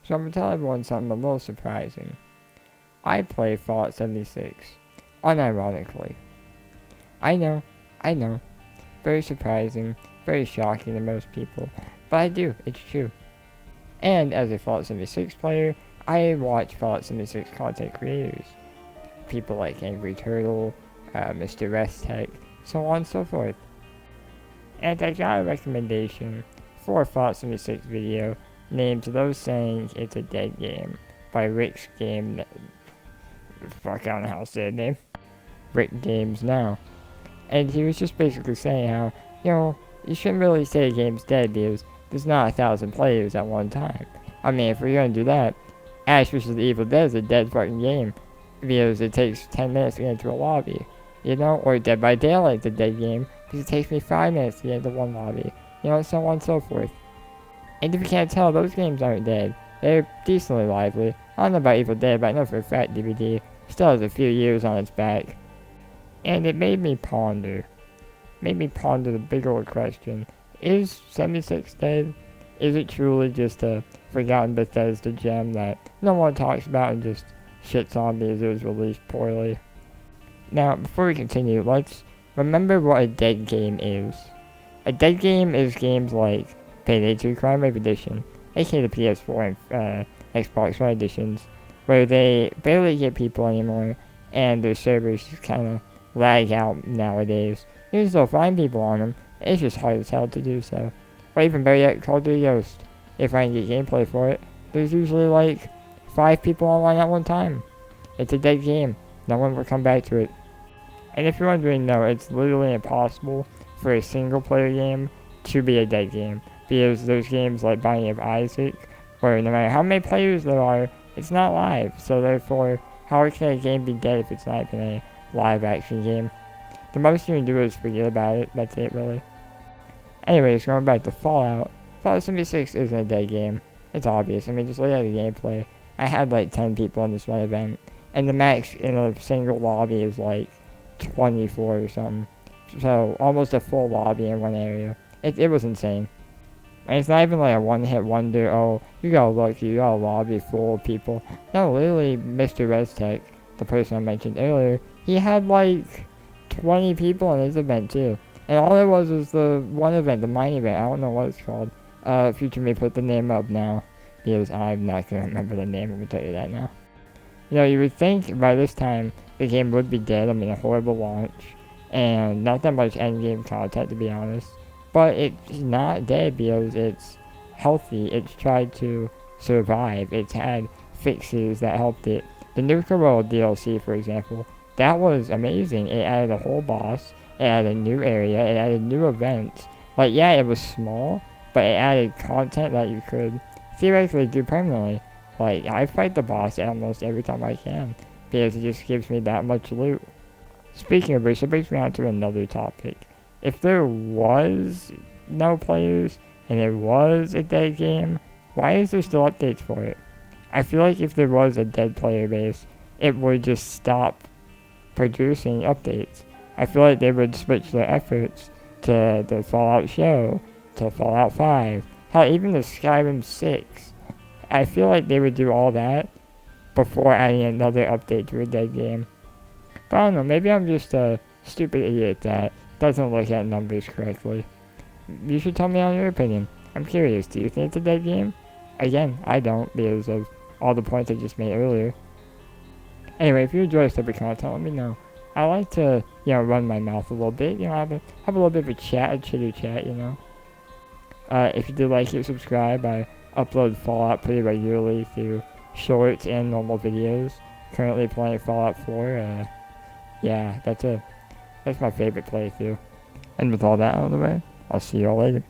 So I'm going to tell everyone something a little surprising. I play Fallout 76, unironically. I know, very surprising, very shocking to most people, but I do, it's true. And as a Fallout 76 player, I watch Fallout 76 content creators. People like Angry Turtle, Mr. Restech, so on and so forth. And I got a recommendation for a Fallout 76 video named Those Saying It's a Dead Game by Rick's Game. Fuck, I don't know how to say the name. Rick Games Now. And he was just basically saying how, you shouldn't really say a game's dead because there's not 1,000 players at one time. I mean, if we're gonna do that, Ash vs. Evil Dead is a dead fucking game because it takes 10 minutes to get into a lobby. Or Dead by Daylight's a dead game because it takes me 5 minutes to get into one lobby. So on and so forth. And if you can't tell, those games aren't dead. They're decently lively. I don't know about Evil Dead, but I know for a fact DVD still has a few years on its back. And it made me ponder the big old question. Is 76 dead? Is it truly just a forgotten Bethesda gem that no one talks about and just shits on because it was released poorly? Now, before we continue, let's remember what a dead game is. A dead game is games like Payday 2 Crime Wave Edition, aka the PS4 and Xbox One editions, where they barely get people anymore and their servers just kind of lag out nowadays. You can still find people on them, it's just hard as hell to do so. Or even better yet, Call of Duty Ghost. If I can get gameplay for it, there's usually like 5 people online at one time. It's a dead game. No one will come back to it. And if you're wondering, no, it's literally impossible for a single player game to be a dead game. Because there's games like Binding of Isaac, where no matter how many players there are, it's not live. So therefore, how can a game be dead if it's not even a live action game? The most you can do is forget about it. That's it, really. Anyways, going back to Fallout. Fallout 76 isn't a dead game. It's obvious. I mean, just look at the gameplay. I had like 10 people in this one event. And the max in a single lobby is like 24 or something. So, almost a full lobby in one area. It was insane. And it's not even like a one-hit wonder, oh, you got lucky, you got a lobby full of people. No, literally, Mr. Restech, the person I mentioned earlier, he had like 20 people in his event too. And all it was the one event, the mine event, I don't know what it's called. Future may put the name up now, because I'm not going to remember the name, I'm going to tell you that now. You would think by this time the game would be dead, I mean a horrible launch, and not that much endgame content to be honest. But it's not dead because it's healthy, it's tried to survive, it's had fixes that helped it. The Nuka World DLC, for example, that was amazing. It added a whole boss, it added a new area, it added new events. Like, yeah, it was small, but it added content that you could theoretically do permanently. Like, I fight the boss almost every time I can, because it just gives me that much loot. Speaking of which, it brings me on to another topic. If there was no players, and it was a dead game, why is there still updates for it? I feel like if there was a dead player base, it would just stop producing updates. I feel like they would switch their efforts to the Fallout show, to Fallout 5, hell, even the Skyrim 6. I feel like they would do all that before adding another update to a dead game. But I don't know, maybe I'm just a stupid idiot that doesn't look at numbers correctly. You should tell me on your opinion. I'm curious, do you think it's a dead game? Again, I don't, because of all the points I just made earlier. Anyway, if you enjoy this type of content, let me know. I like to, run my mouth a little bit, have a little bit of a chat, a chitter chat, If you do like it, subscribe. I upload Fallout pretty regularly through shorts and normal videos. Currently playing Fallout 4, yeah, that's my favorite playthrough. And with all that out of the way, I'll see you all later.